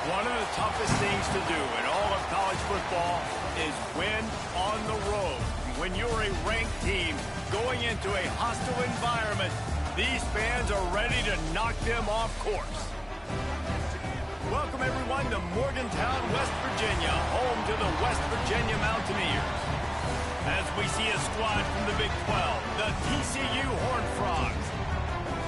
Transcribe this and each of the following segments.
One of the toughest things to do in all of college football is win on the road. When you're a ranked team going into a hostile environment, these fans are ready to knock them off course. Welcome, everyone, to Morgantown, West Virginia, home to the West Virginia Mountaineers. As we see a squad from the Big 12, the TCU Horned Frogs,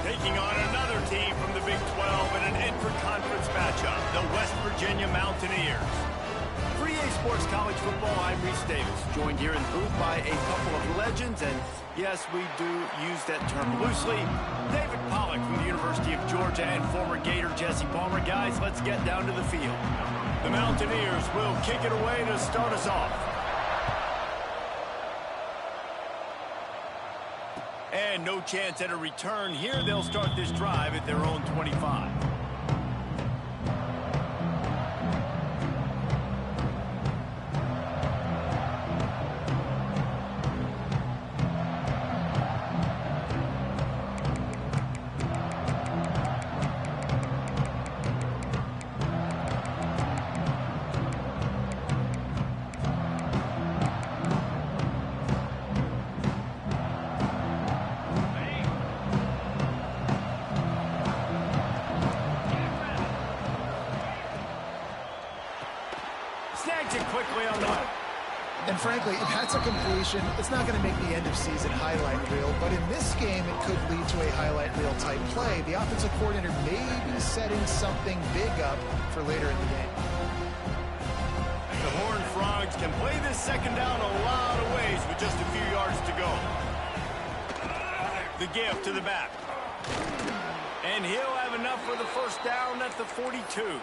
taking on another team from the Big 12 in an intra-conference matchup, the West Virginia Mountaineers. For EA Sports College Football, I'm Reese Davis, joined here in the booth by a couple of legends, and yes, we do use that term loosely. David Pollack from the University of Georgia and former Gator Jesse Palmer. Guys, let's get down to the field. The Mountaineers will kick it away to start us off. And no chance at a return here. They'll start this drive at their own 25. Snags it quickly on the... And frankly, if that's a completion, it's not going to make the end-of-season highlight reel. But in this game, it could lead to a highlight reel type play. The offensive coordinator may be setting something big up for later in the game. The Horned Frogs can play this second down a lot of ways with just a few yards to go. The give to the back. And he'll have enough for the first down at the 42.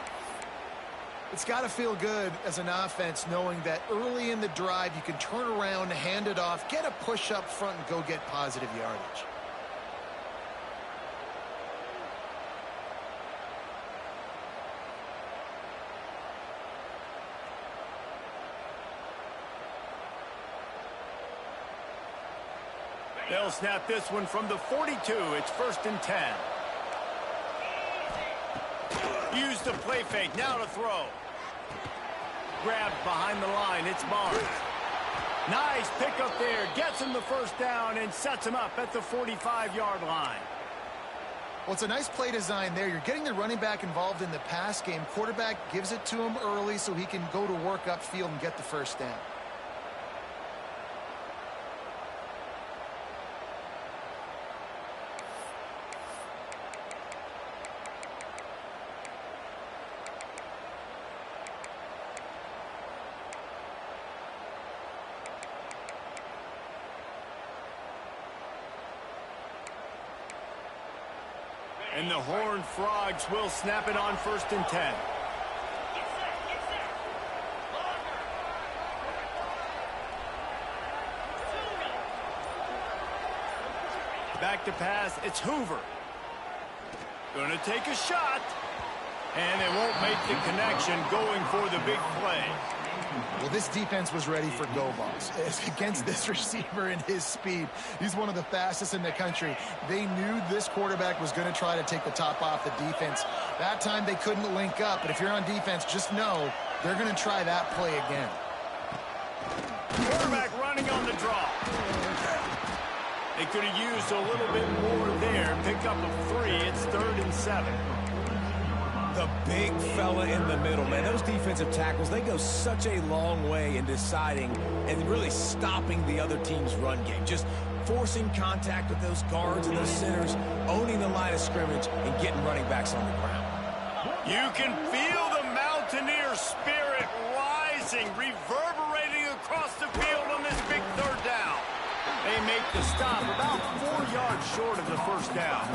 It's got to feel good as an offense knowing that early in the drive you can turn around, hand it off, get a push up front, and go get positive yardage. They'll snap this one from the 42. It's 1st and 10. Use the play fake, now to throw. Grabbed behind the line, it's Barnes. Nice pickup there, gets him the first down and sets him up at the 45-yard line. Well, it's a nice play design there. You're getting the running back involved in the pass game. Quarterback gives it to him early so he can go to work upfield and get the first down. And the Horned Frogs will snap it on 1st and 10. Back to pass, it's Hoover. Gonna take a shot. And they won't make the connection going for the big play. Well, this defense was ready for go balls. Against this receiver and his speed, he's one of the fastest in the country. They knew this quarterback was going to try to take the top off the defense. That time they couldn't link up, but if you're on defense, just know they're going to try that play again. Quarterback running on the draw. They could have used a little bit more there. Pick up a 3. It's 3rd and 7. The big fella in the middle, man. Those defensive tackles, they go such a long way in deciding and really stopping the other team's run game. Just forcing contact with those guards and those centers, owning the line of scrimmage, and getting running backs on the ground. You can feel the Mountaineer spirit rising, reverberating across the field on this big 3rd down. They make the stop about 4 yards short of the first down.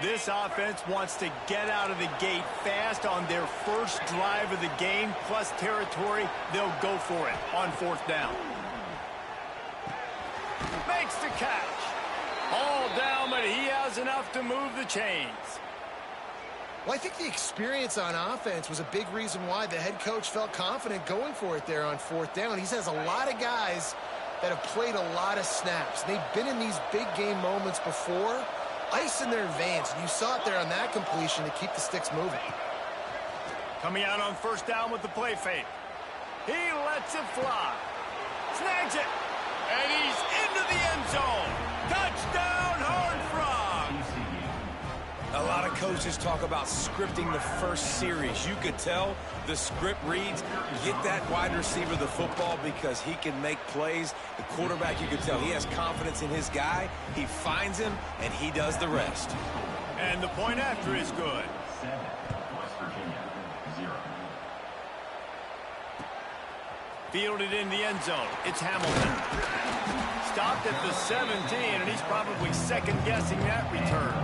This offense wants to get out of the gate fast on their first drive of the game, plus territory. They'll go for it on 4th down. Makes the catch. All down, but he has enough to move the chains. Well, I think the experience on offense was a big reason why the head coach felt confident going for it there on 4th down. He has a lot of guys that have played a lot of snaps. They've been in these big game moments before, ice in their veins. And you saw it there on that completion to keep the sticks moving. Coming out on 1st down with the play fake. He lets it fly. Snags it. And he's into the end zone. Touchdown, Horned Frogs. A lot of coaches talk about scripting the first series. You could tell the script reads, get that wide receiver the football because he can make plays. The quarterback, you could tell he has confidence in his guy. He finds him, and he does the rest. And the point after is good. Fielded in the end zone. It's Hamilton. Stopped at the 17, and he's probably second-guessing that return.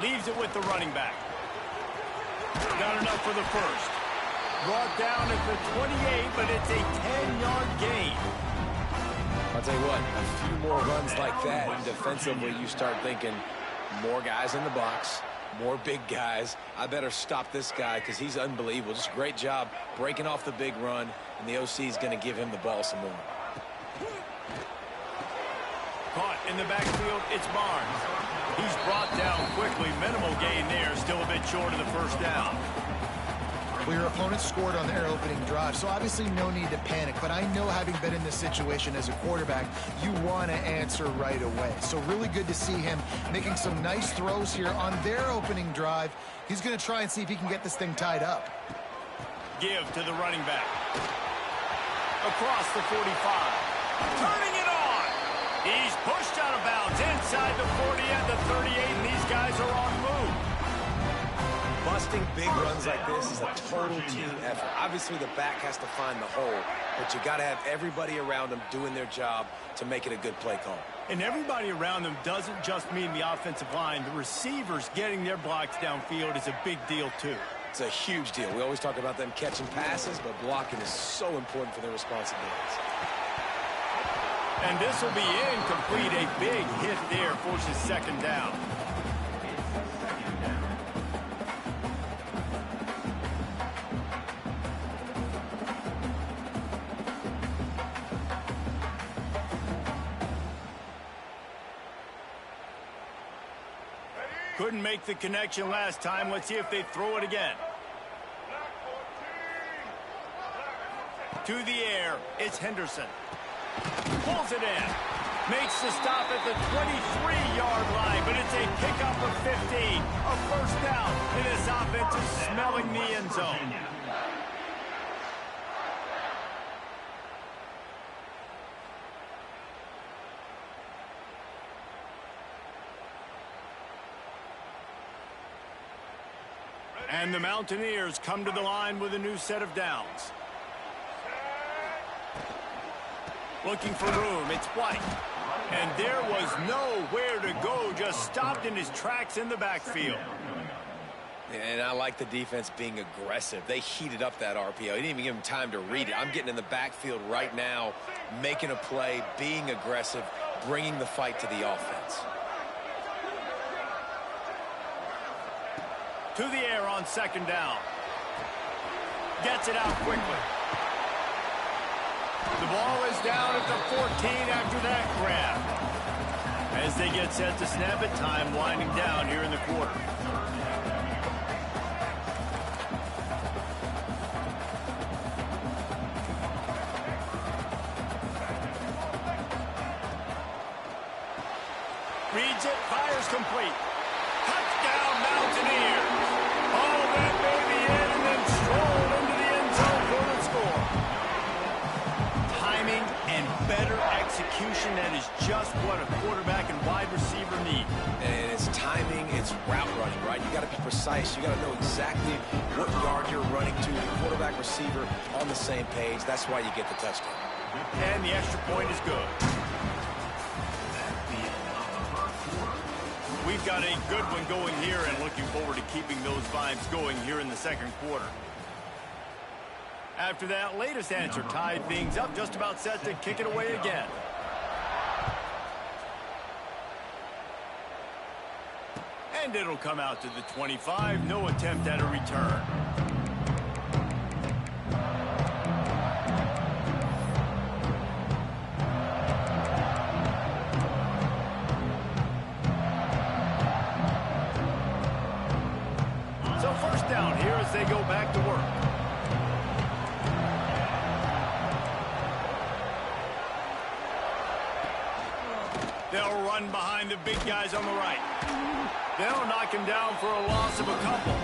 Leaves it with the running back. Not enough for the first. Brought down at the 28, but it's a 10-yard gain. I'll tell you what, a few more runs like that, and defensively you start thinking more guys in the box, more big guys. I better stop this guy because he's unbelievable. Just a great job breaking off the big run, and the OC is going to give him the ball some more. Caught in the backfield, it's Barnes. He's brought down quickly. Minimal gain there, still a bit short of the 1st down. Well, your opponent scored on their opening drive, so obviously no need to panic. But I know, having been in this situation as a quarterback, you want to answer right away. So really good to see him making some nice throws here on their opening drive. He's going to try and see if he can get this thing tied up. Give to the running back. Across the 45. Turning it on. He's pushed out of bounds inside the 40 and the 38, and these guys are on the move. Busting big runs like this is a total team effort. Obviously, the back has to find the hole, but you got to have everybody around them doing their job to make it a good play call. And everybody around them doesn't just mean the offensive line. The receivers getting their blocks downfield is a big deal, too. It's a huge deal. We always talk about them catching passes, but blocking is so important for their responsibilities. And this will be incomplete. A big hit there forces 2nd down. Couldn't make the connection last time. Let's see if they throw it again. To the air, it's Henderson. Pulls it in. Makes the stop at the 23-yard line, but it's a pickup of 15. A 1st down, and this offense is smelling the end zone. And the Mountaineers come to the line with a new set of downs. Looking for room, it's White. And there was nowhere to go, just stopped in his tracks in the backfield. And I like the defense being aggressive. They heated up that RPO. He didn't even give him time to read it. I'm getting in the backfield right now, making a play, being aggressive, bringing the fight to the offense. To the air on 2nd down. Gets it out quickly. The ball is down at the 14 after that grab. As they get set to snap it, time winding down here in the quarter. Reads it, fires complete. Touchdown, Mountaineers. Oh, that baby in and then strolled into the end zone for the score. Timing and better execution execution that is just what a quarterback and wide receiver need. And it's timing, it's route running, right? You got to be precise. You got to know exactly what yard you're running to. The quarterback, receiver on the same page. That's why you get the touchdown. And the extra point is good. We've got a good one going here and looking forward to keeping those vibes going here in the second quarter. After that latest answer tied things up, just about set to kick it away again. And it'll come out to the 25. No attempt at a return. So first down here as they go back to work. They'll run behind the big guys on the right. They'll knock him down for a loss of a couple.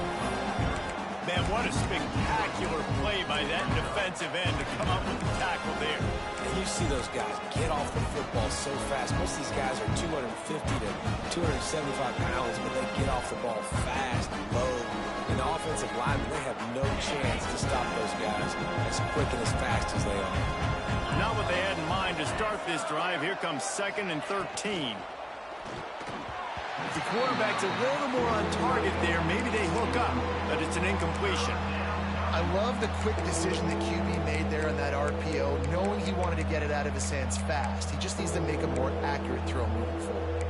Man, what a spectacular play by that defensive end to come up with the tackle there. And you see those guys get off the football so fast. Most of these guys are 250 to 275 pounds, but they get off the ball fast, low. And the offensive linemen, they have no chance to stop those guys as quick and as fast as they are. Not what they had in mind to start this drive. Here comes 2nd and 13. If the quarterback's a little more on target there, maybe they hook up, but it's an incompletion. I love the quick decision that QB made there on that RPO, knowing he wanted to get it out of his hands fast. He just needs to make a more accurate throw moving forward.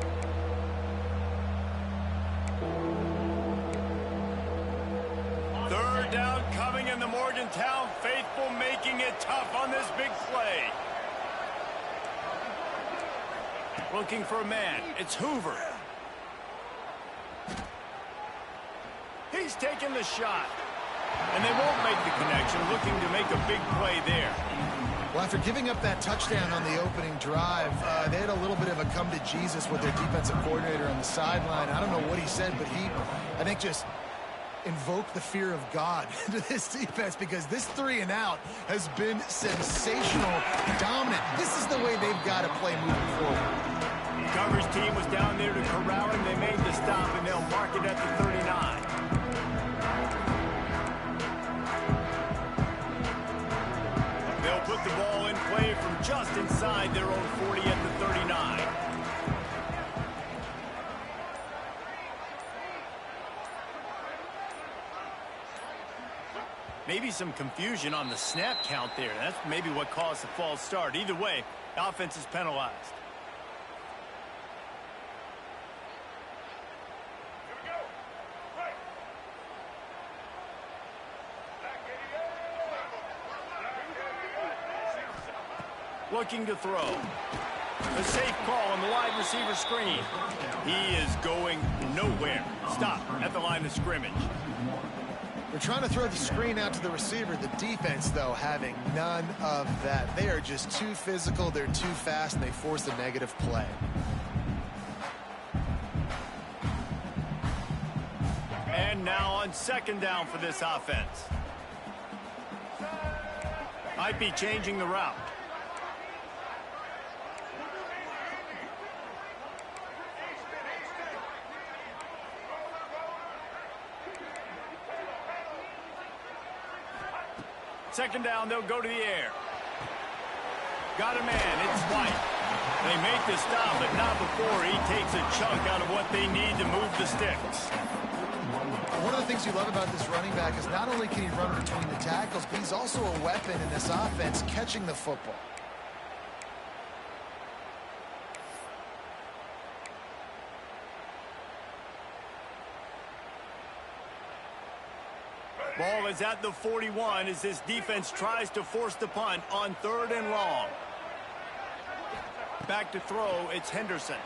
Third down coming in the Morgantown faithful, making it tough on this big play. Looking for a man. It's Hoover. He's taking the shot. And they won't make the connection, looking to make a big play there. Well, after giving up that touchdown on the opening drive, they had a little bit of a come to Jesus with their defensive coordinator on the sideline. I don't know what he said, but he, I think, just invoked the fear of God into this defense, because this 3-and-out has been sensational, dominant. This is the way they've got to play moving forward. The coverage team was down there to corral him. They made the stop, and they'll mark it at the 39. They'll put the ball in play from just inside their own 40 at the 39. Maybe some confusion on the snap count there. That's maybe what caused the false start. Either way, offense is penalized. Looking to throw. A safe call on the wide receiver screen. He is going nowhere. Stop at the line of scrimmage. They're trying to throw the screen out to the receiver. The defense, though, having none of that. They are just too physical, they're too fast, and they force a negative play. And now on 2nd down for this offense. Might be changing the route. Second down, they'll go to the air. Got a man, it's White. They make the stop, but not before he takes a chunk out of what they need to move the sticks. One of the things you love about this running back is not only can he run between the tackles, but he's also a weapon in this offense, catching the football. Ball is at the 41 as this defense tries to force the punt on 3rd and long. Back to throw, it's Henderson.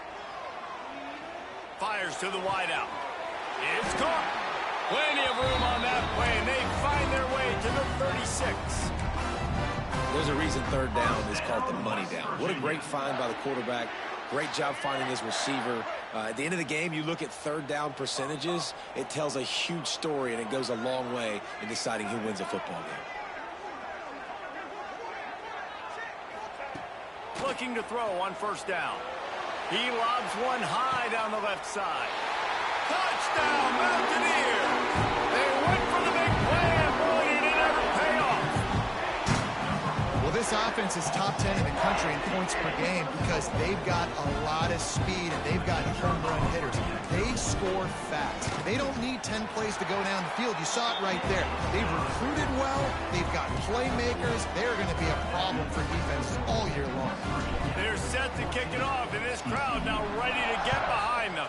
Fires to the wideout. It's caught. Plenty of room on that play, and they find their way to the 36. There's a reason 3rd down is called the money down. What a great find by the quarterback. Great job finding his receiver. At the end of the game, you look at 3rd down percentages. It tells a huge story, and it goes a long way in deciding who wins a football game. looking to throw on first down. He lobs one high down the left side. Touchdown, Mountaineers! They went for the big play, and boy, did it ever pay off. Well, this offense is top 10 in the country in points per game because they've got a lot of speed and they've got home run hitters. They score fast. They don't need 10 plays to go down the field. You saw it right there. They've recruited well. They've got playmakers. They're going to be a problem for defenses all year long. They're set to kick it off, and this crowd now ready to get behind them.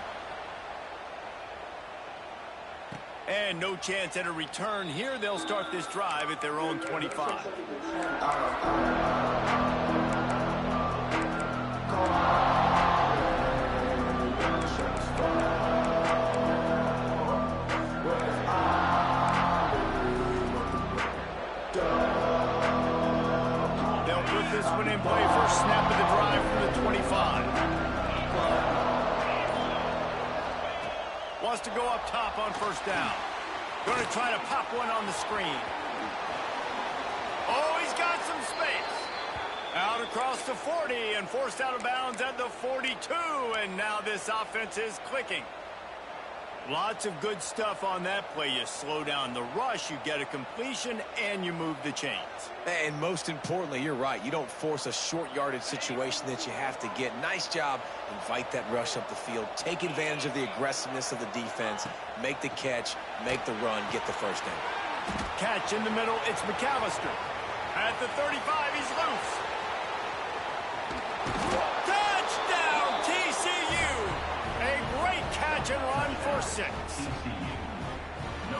And no chance at a return here. They'll start this drive at their own 25. They'll put this one in play for a snap of the drive from the 25. Wants to go up top on first down. Going to try to pop one on the screen. Oh, he's got some space. Out across the 40 and forced out of bounds at the 42. And now this offense is clicking. Lots of good stuff on that play. You slow down the rush, you get a completion, and you move the chains. And most importantly, you're right. You don't force a short yardage situation that you have to get. Nice job. Invite that rush up the field. Take advantage of the aggressiveness of the defense. Make the catch. Make the run. Get the first down. Catch in the middle. It's McAllister. At the 35, he's loose. Touchdown, TCU. A great catch and run for 6.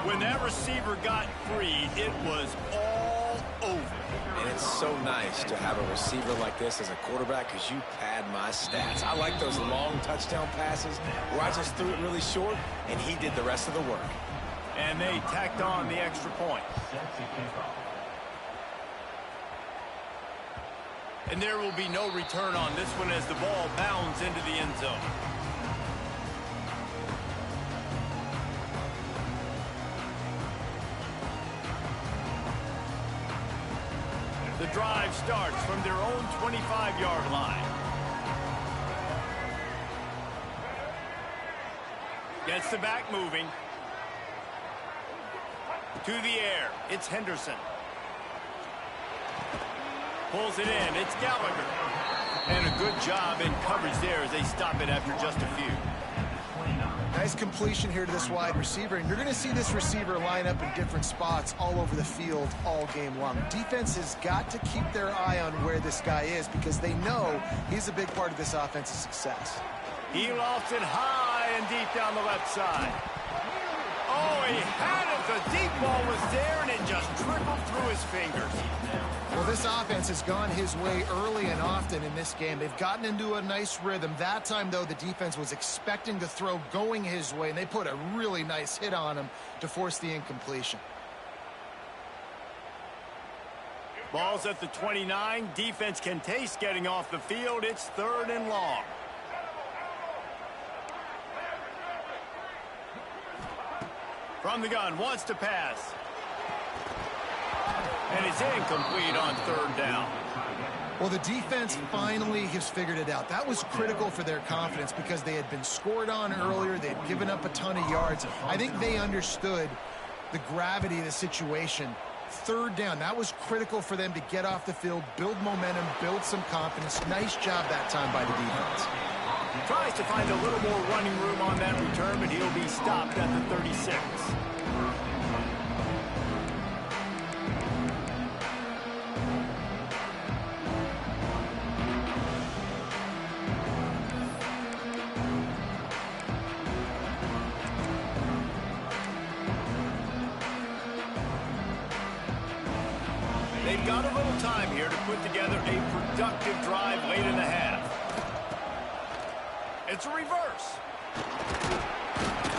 When that receiver got free, it was all over. And it's so nice to have a receiver like this as a quarterback because you pad my stats. I like those long touchdown passes where I just threw it really short and he did the rest of the work. And they tacked on the extra point. And there will be no return on this one as the ball bounds into the end zone. The drive starts from their own 25-yard line. Gets the back moving. To the air. It's Henderson. Pulls it in. It's Gallagher. And a good job in coverage there as they stop it after just a few. Nice completion here to this wide receiver, and you're going to see this receiver line up in different spots all over the field all game long. Defense has got to keep their eye on where this guy is because they know he's a big part of this offense's success. He lofts it high and deep down the left side. Oh, he had it. The deep ball was there, and it just trickled through his fingers. Well, this offense has gone his way early and often in this game. They've gotten into a nice rhythm. That time, though, the defense was expecting the throw going his way, and they put a really nice hit on him to force the incompletion. Ball's at the 29. Defense can taste getting off the field. It's 3rd and long. From the gun, wants to pass. And it's incomplete on 3rd down. Well, the defense finally has figured it out. That was critical for their confidence because they had been scored on earlier. They had given up a ton of yards. I think they understood the gravity of the situation. 3rd down, that was critical for them to get off the field, build momentum, build some confidence. Nice job that time by the defense. Tries to find a little more running room on that return, but he'll be stopped at the 36. They've got a little time here to put together a productive drive late in the half. It's a reverse.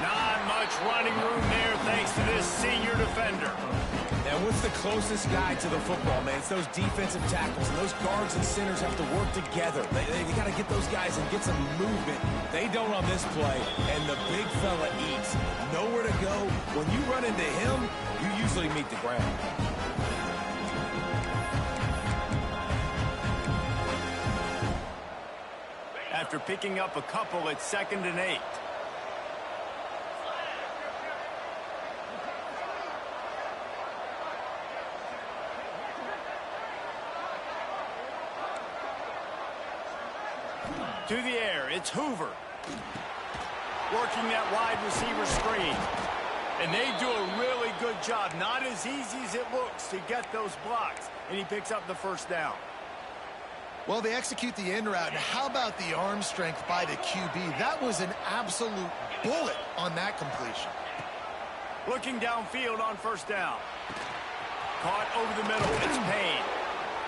Not much running room there thanks to this senior defender. And what's the closest guy to the football, man? It's those defensive tackles. And those guards and centers have to work together. They got to get those guys and get some movement. They don't on this play, and the big fella eats. Nowhere to go. When you run into him, you usually meet the ground. after picking up a couple at 2nd and 8. To the air, it's Hoover. Working that wide receiver screen. And they do a really good job. Not as easy as it looks to get those blocks. And he picks up the first down. Well, they execute the end route. And how about the arm strength by the QB? That was an absolute bullet on that completion. Looking downfield on first down. Caught over the middle. It's Payne.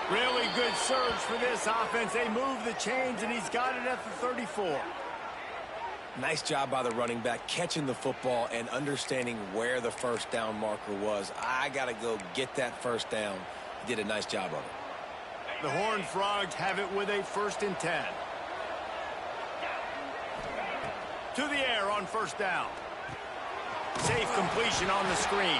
Really good surge for this offense. They move the chains, and he's got it at the 34. Nice job by the running back, catching the football and understanding where the first down marker was. I got to go get that first down. He did a nice job of it. The Horned Frogs have it with a 1st and 10. To the air on first down. Safe completion on the screen.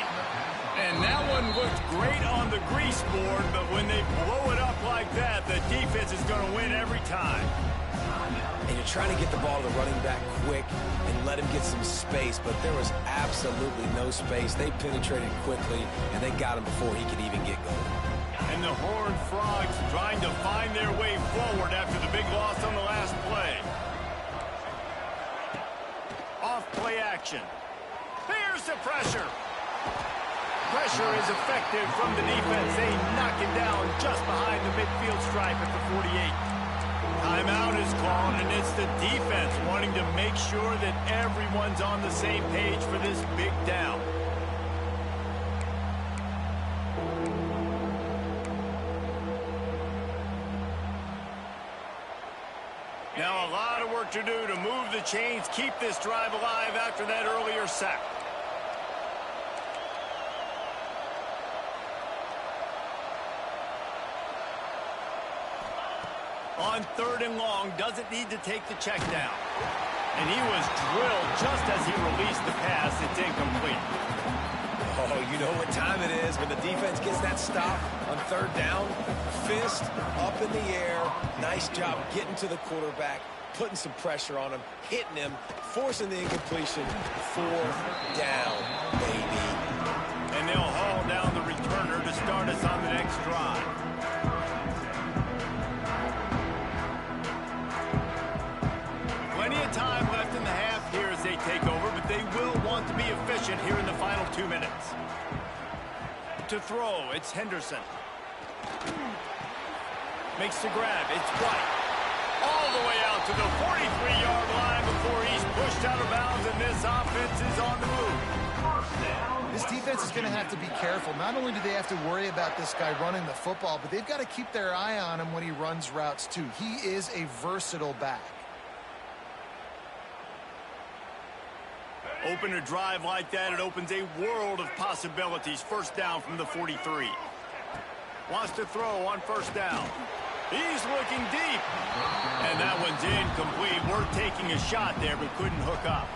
And that one looked great on the grease board, but when they blow it up like that, the defense is going to win every time. And you're trying to get the ball to the running back quick and let him get some space, but there was absolutely no space. They penetrated quickly, and they got him before he could even get going. And the Horned Frogs trying to find their way forward after the big loss on the last play. Off play action. Here's the pressure. Pressure is effective from the defense. They knock him down just behind the midfield stripe at the 48. Timeout is called, and it's the defense wanting to make sure that everyone's on the same page for this big down. Now a lot of work to do to move the chains, keep this drive alive after that earlier sack. On 3rd and long, doesn't need to take the check down. And he was drilled just as he released the pass. It's incomplete. Oh, you know what time it is when the defense gets that stop on 3rd down. Fist up in the air. Nice job getting to the quarterback, putting some pressure on him, hitting him, forcing the incompletion. 4th down, baby. And they'll haul down the returner to start us on the next drive. Plenty of time left in the half here as they take over, but they will want to be efficient here in the final 2 minutes. To throw, it's Henderson. Makes the grab, it's White. All the way out to the 43-yard line before he's pushed out of bounds, and this offense is on the move. This defense is going to have to be careful. Not only do they have to worry about this guy running the football, but they've got to keep their eye on him when he runs routes too. He is a versatile back. Open a drive like that, it opens a world of possibilities. First down from the 43. Wants to throw on first down. He's looking deep. And that one's incomplete. We're taking a shot there, but couldn't hook up.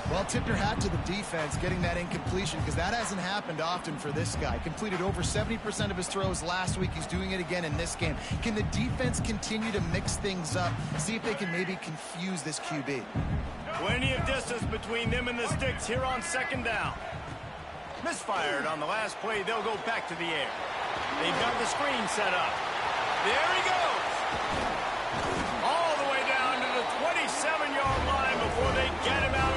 Well, tip your hat to the defense getting that incompletion, because that hasn't happened often for this guy. Completed over 70% of his throws last week. He's doing it again in this game. Can the defense continue to mix things up? See if they can maybe confuse this QB. Plenty of distance between them and the sticks here on 2nd down. Misfired on the last play. They'll go back to the air. They've got the screen set up. There he goes. All the way down to the 27-yard line before they get him out